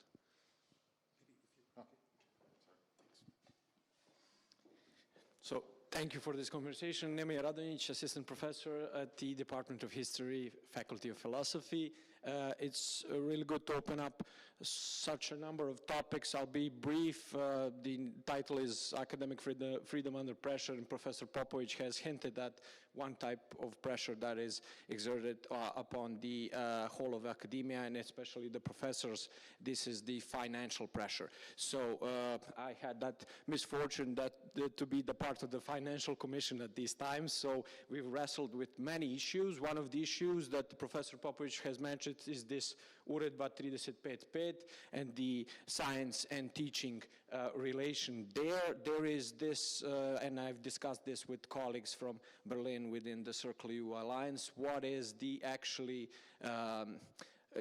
So, thank you for this conversation. Nemanja Radonjić, assistant professor at the Department of History, Faculty of Philosophy. It's really good to open up such a number of topics. I'll be brief. The title is Academic Freedom Under Pressure, and Professor Popovic has hinted at one type of pressure that is exerted upon the whole of academia, and especially the professors. This is the financial pressure. So I had that misfortune to be the part of the Financial Commission at these times, so we've wrestled with many issues. One of the issues that Professor Popovic has mentioned is this Uredba 35.5 and the science and teaching relation. There is this, and I've discussed this with colleagues from Berlin within the Circle U Alliance, what is the actually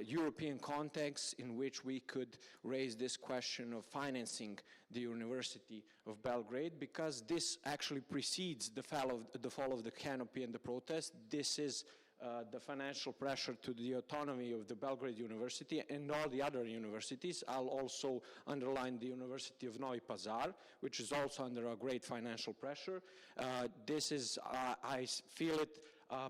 European context in which we could raise this question of financing the University of Belgrade, because this actually precedes the fall of the canopy and the protest. This is the financial pressure to the autonomy of the Belgrade University and all the other universities. I'll also underline the University of Novi Pazar, which is also under a great financial pressure. This is, I feel it,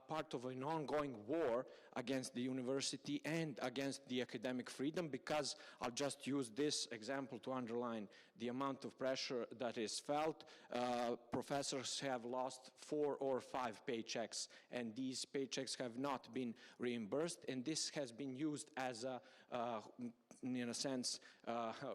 part of an ongoing war against the university and against the academic freedom, because I'll just use this example to underline the amount of pressure that is felt. Professors have lost 4 or 5 paychecks, and these paychecks have not been reimbursed, and this has been used as a in a sense,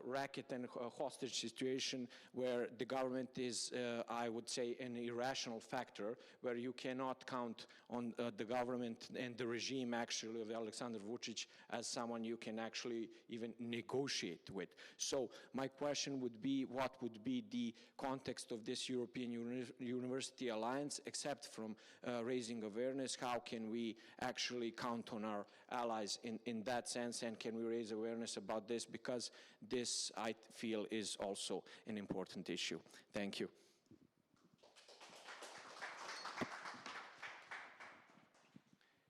racket and hostage situation where the government is, I would say, an irrational factor, where you cannot count on the government and the regime, actually, of Alexander Vučić as someone you can actually even negotiate with. So my question would be, what would be the context of this European University Alliance, except from raising awareness? How can we actually count on our allies in that sense, and can we raise awareness about this, because this, I feel, is also an important issue. Thank you.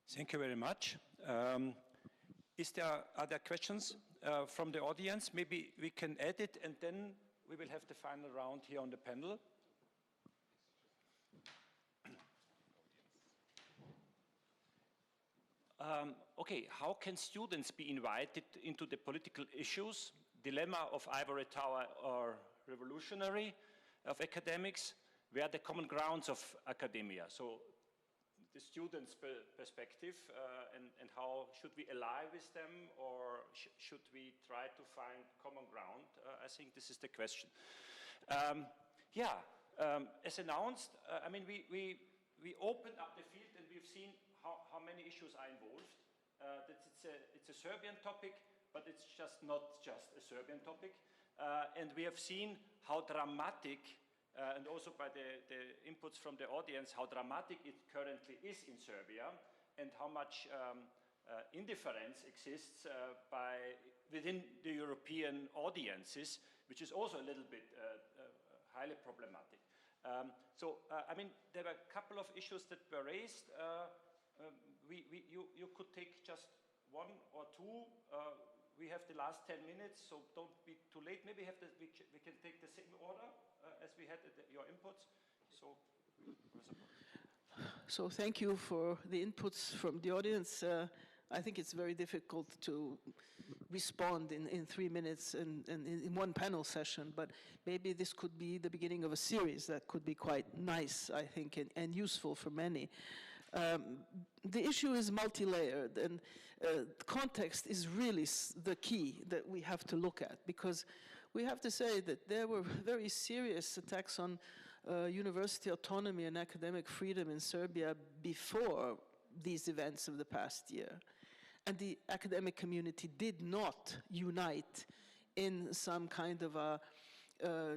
Thank you very much. Are there questions from the audience? Maybe we can add it, and then we will have the final round here on the panel. Okay, how can students be invited into the political issues, dilemma of ivory tower or revolutionary of academics? Where are the common grounds of academia? So the students' perspective, and how should we ally with them, or should we try to find common ground? I think this is the question. As announced, I mean, we opened up the field, and we've seen how many issues are involved. That it's a Serbian topic, but it's just not just a Serbian topic. And we have seen how dramatic, and also by the inputs from the audience, how dramatic it currently is in Serbia, and how much indifference exists within the European audiences, which is also a little bit highly problematic. I mean, there were a couple of issues that were raised. You could take just one or two. We have the last 10 minutes, so don't be too late. Maybe we can take the same order as we had your inputs. So thank you for the inputs from the audience. I think it's very difficult to respond in 3 minutes and in one panel session, but maybe this could be the beginning of a series that could be quite nice, I think, and useful for many. The issue is multi-layered, and context is really the key that we have to look at, because we have to say that there were very serious attacks on university autonomy and academic freedom in Serbia before these events of the past year. And the academic community did not unite in some kind of a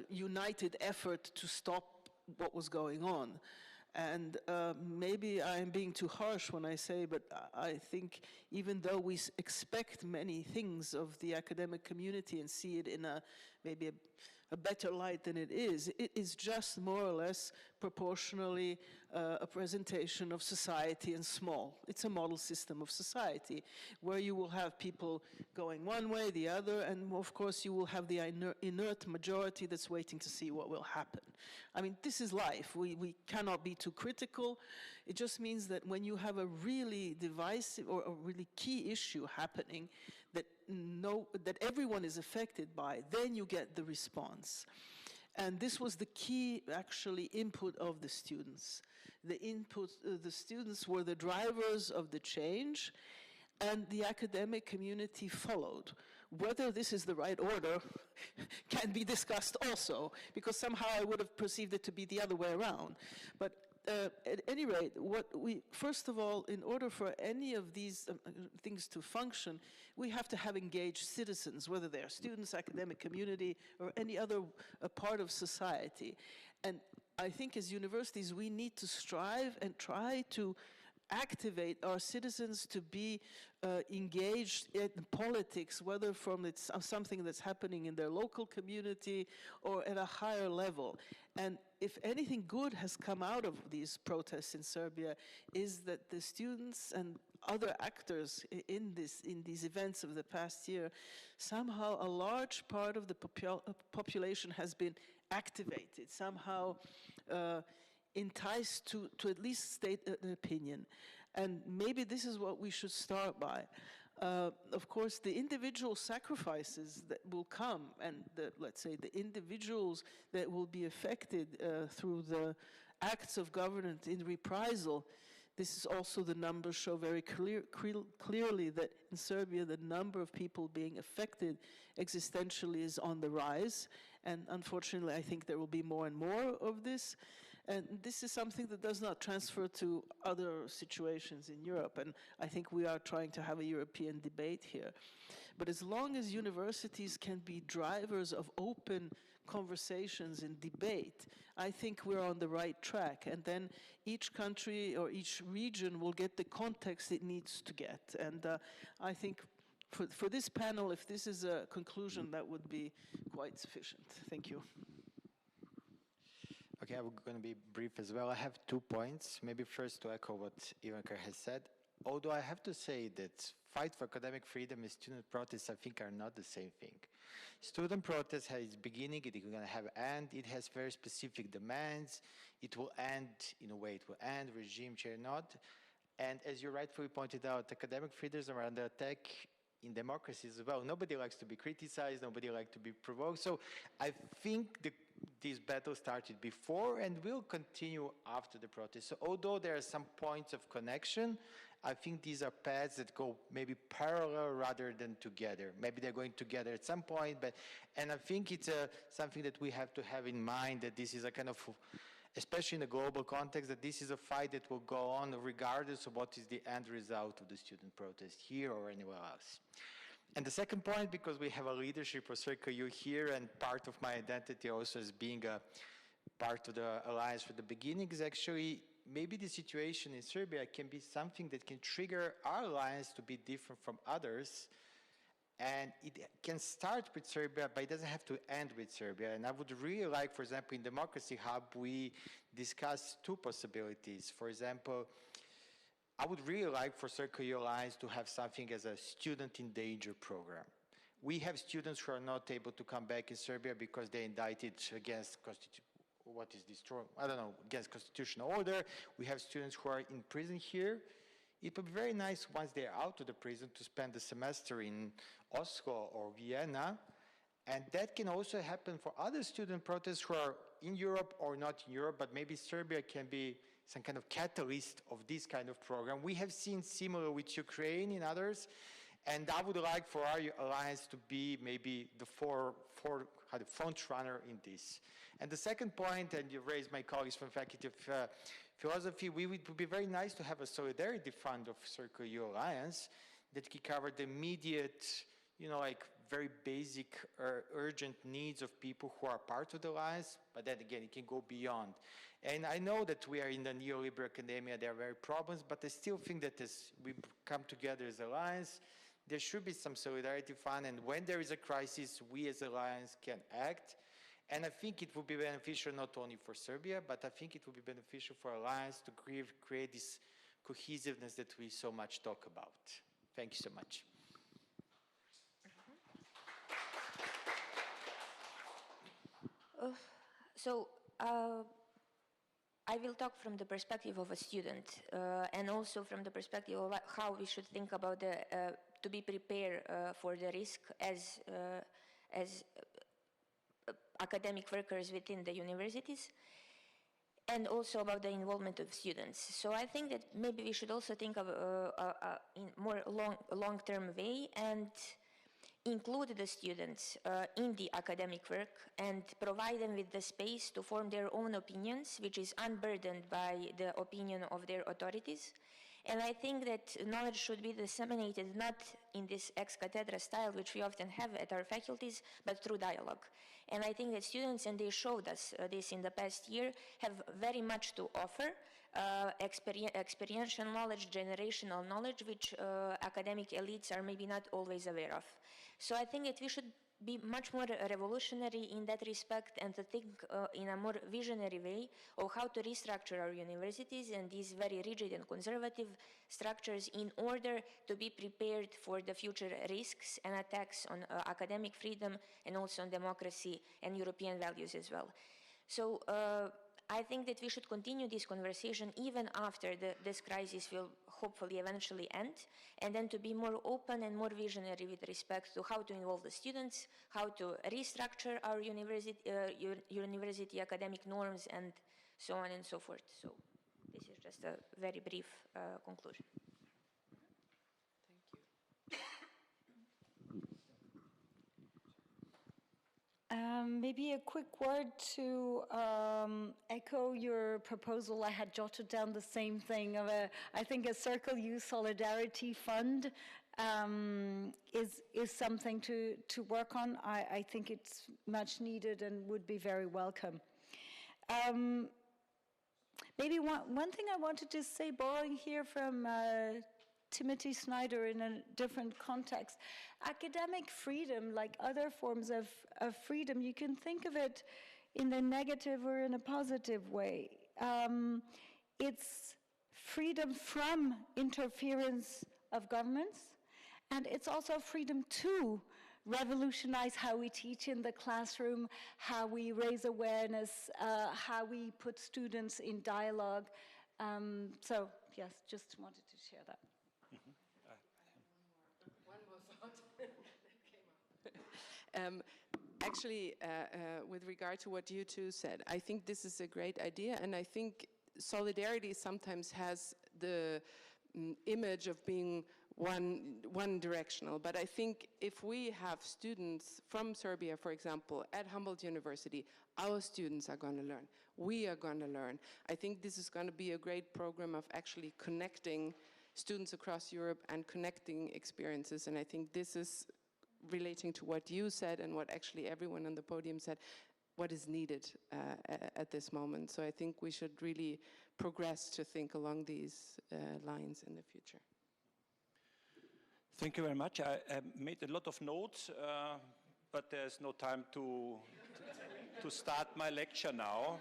united effort to stop what was going on. And maybe I'm being too harsh when I say, but I think even though we expect many things of the academic community and see it in maybe a better light than it is just more or less proportionally a presentation of society in small. It's a model system of society where you will have people going one way, the other, and of course you will have the inert majority that's waiting to see what will happen. I mean, this is life. We cannot be too critical. It just means that when you have a really divisive or a really key issue happening that everyone is affected by, then you get the response. And this was the key, actually, input of the students. The students were the drivers of the change, and the academic community followed. Whether this is the right order can be discussed also, because somehow I would have perceived it to be the other way around. But at any rate, first of all, in order for any of these things to function, we have to have engaged citizens, whether they are students, academic community, or any other part of society. And I think as universities, we need to strive and try to activate our citizens to be engaged in politics, whether from something that's happening in their local community or at a higher level. And if anything good has come out of these protests in Serbia, is that the students and other actors in these events of the past year, somehow a large part of the population has been activated, somehow enticed to at least state an opinion. And maybe this is what we should start by. Of course, the individual sacrifices that will come, and let's say the individuals that will be affected through the acts of government in reprisal, this is also the numbers show very clearly that in Serbia the number of people being affected existentially is on the rise. And unfortunately, I think there will be more and more of this. And this is something that does not transfer to other situations in Europe. And I think we are trying to have a European debate here. But as long as universities can be drivers of open conversations and debate, I think we're on the right track. And then each country or each region will get the context it needs to get. And I think for this panel, if this is a conclusion, that would be quite sufficient. Thank you. Okay, I'm going to be brief as well. I have 2 points. Maybe first to echo what Ivanka has said. Although I have to say that fight for academic freedom and student protests, I think, are not the same thing. Student protest has its beginning, it is going to have end, it has very specific demands, it will end, in a way it will end, regime change not. And as you rightfully pointed out, academic freedoms are under attack in democracies as well. Nobody likes to be criticized, nobody likes to be provoked. So I think this battle started before and will continue after the protest. So although there are some points of connection, I think these are paths that go maybe parallel rather than together. Maybe they're going together at some point, and I think it's something that we have to have in mind, that this is a kind of, especially in a global context, that this is a fight that will go on regardless of what is the end result of the student protest here or anywhere else. And the second point, because we have a leadership of Circle U here, and part of my identity also as being a part of the alliance from the beginning, is actually maybe the situation in Serbia can be something that can trigger our alliance to be different from others. And it can start with Serbia, but it doesn't have to end with Serbia. And I would really like, for example, in Democracy Hub, we discuss 2 possibilities. For example, I would really like for Circle U Alliance to have something as a student in danger program. We have students who are not able to come back in Serbia because they're indicted against against constitutional order. We have students who are in prison here. It would be very nice once they're out of the prison to spend the semester in Oslo or Vienna. And that can also happen for other student protests who are in Europe or not in Europe, but maybe Serbia can be some kind of catalyst of this kind of program. We have seen similar with Ukraine and others, and I would like for our alliance to be maybe the front runner in this. And the second point, and you raised my colleagues from Faculty of Philosophy, it would be very nice to have a solidarity fund of Circle U Alliance that can cover the immediate, like very basic urgent needs of people who are part of the alliance, but then again, it can go beyond. And I know that we are in the neoliberal academia, there are very problems, but I still think that as we come together as alliance, there should be some solidarity fund, and when there is a crisis, we as alliance can act. And I think it would be beneficial not only for Serbia, but I think it would be beneficial for alliance to create this cohesiveness that we so much talk about. Thank you so much. I will talk from the perspective of a student and also from the perspective of how we should think about to be prepared for the risk as academic workers within the universities, and also about the involvement of students. So I think that maybe we should also think of in more long-term way and include the students in the academic work and provide them with the space to form their own opinions, which is unburdened by the opinion of their authorities. And I think that knowledge should be disseminated not in this ex cathedra style, which we often have at our faculties, but through dialogue. And I think that students, and they showed us this in the past year, have very much to offer experiential knowledge, generational knowledge, which academic elites are maybe not always aware of. So I think that we should be much more revolutionary in that respect and to think in a more visionary way of how to restructure our universities and these very rigid and conservative structures in order to be prepared for the future risks and attacks on academic freedom and also on democracy and European values as well. So I think that we should continue this conversation even after this crisis will hopefully eventually end, and then to be more open and more visionary with respect to how to involve the students, how to restructure our university academic norms, and so on and so forth. So this is just a very brief conclusion. Maybe a quick word to echo your proposal. I had jotted down the same thing of I think a Circle U Solidarity Fund is something to work on. I think it's much needed and would be very welcome. Maybe one thing I wanted to say, borrowing here from Timothy Snyder in a different context. Academic freedom, like other forms of freedom, you can think of it in a negative or in a positive way. It's freedom from interference of governments, and it's also freedom to revolutionize how we teach in the classroom, how we raise awareness, how we put students in dialogue. So, yes, just wanted to share that. Actually, with regard to what you two said, I think this is a great idea, and I think solidarity sometimes has the image of being one directional, but I think if we have students from Serbia, for example, at Humboldt University, our students are going to learn. We are going to learn. I think this is going to be a great program of actually connecting students across Europe and connecting experiences, and I think this is relating to what you said and what actually everyone on the podium said, what is needed at this moment. So I think we should really progress to think along these lines in the future. Thank you very much. I made a lot of notes, but there's no time to start my lecture now.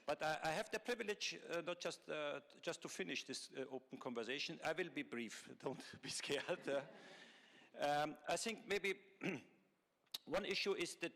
But I have the privilege not just to finish this open conversation. I will be brief, don't be scared. I think maybe one issue is that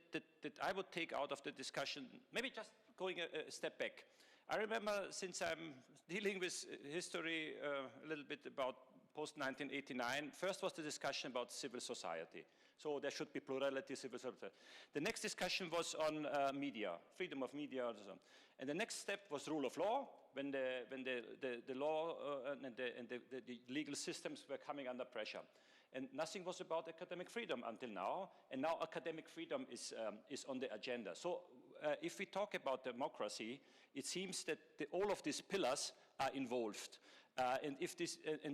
I would take out of the discussion, maybe just going a step back. I remember, since I'm dealing with history a little bit about post-1989, first was the discussion about civil society. So there should be plurality, civil society. The next discussion was on media, freedom of media, and so on. And the next step was rule of law, when the law and the legal systems were coming under pressure. And nothing was about academic freedom until now, and now academic freedom is on the agenda. So if we talk about democracy, it seems that all of these pillars are involved. And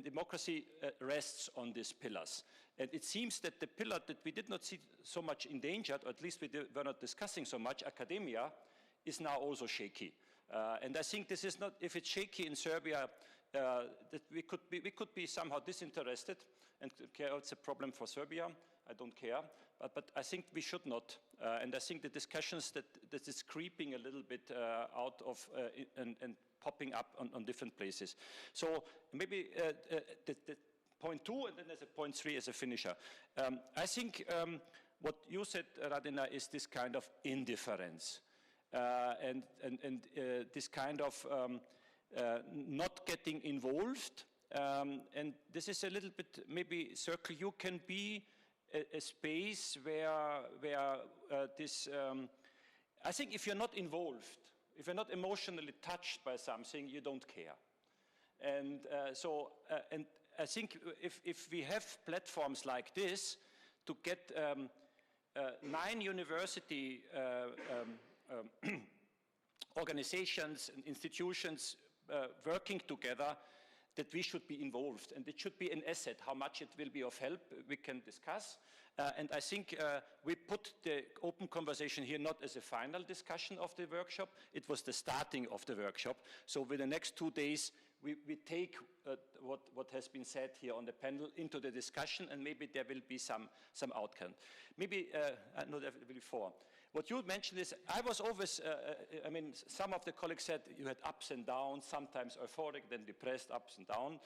democracy rests on these pillars. And it seems that the pillar that we did not see so much endangered, or at least we were not discussing so much, academia, is now also shaky. And I think this is not, if it's shaky in Serbia, that we could be somehow disinterested and care it's a problem for Serbia. I don't care, but I think we should not. And I think the discussions that is creeping a little bit out of and popping up on different places. So maybe the point 2, and then there's a point 3 as a finisher. I think what you said, Radina, is this kind of indifference and this kind of not getting involved. And this is a little bit, maybe Circle U can be a space where this, I think if you're not involved, if you're not emotionally touched by something, you don't care. And and I think if we have platforms like this to get 9 university organizations and institutions working together, that we should be involved, and it should be an asset. How much it will be of help, we can discuss. And I think we put the open conversation here not as a final discussion of the workshop, it was the starting of the workshop. So with the next 2 days, we take what has been said here on the panel into the discussion, and maybe there will be some outcome. Maybe, no, there will be 4. What you mentioned is, I was always, I mean, some of the colleagues said you had ups and downs, sometimes euphoric, then depressed, ups and downs.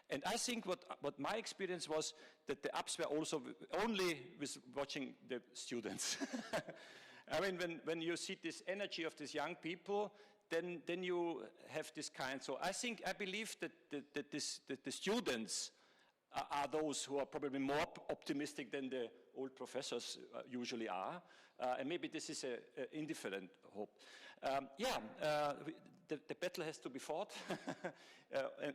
And I think what my experience was that the ups were also only with watching the students. I mean, when you see this energy of these young people, then you have this kind. So I believe that the students are those who are probably more optimistic than the old professors usually are. And maybe this is an indifferent hope. The battle has to be fought,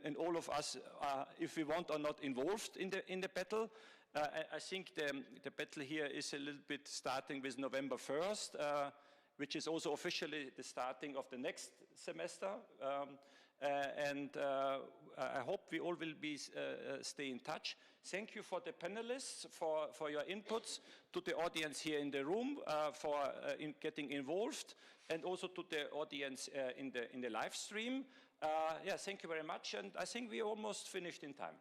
and all of us are, if we want or not, involved in the battle. I think the battle here is a little bit starting with November 1st, which is also officially the starting of the next semester. I hope we all will stay in touch. Thank you for the panelists, for your inputs, to the audience here in the room, for getting involved, and also to the audience in the live stream. Thank you very much, and I think we almost finished in time.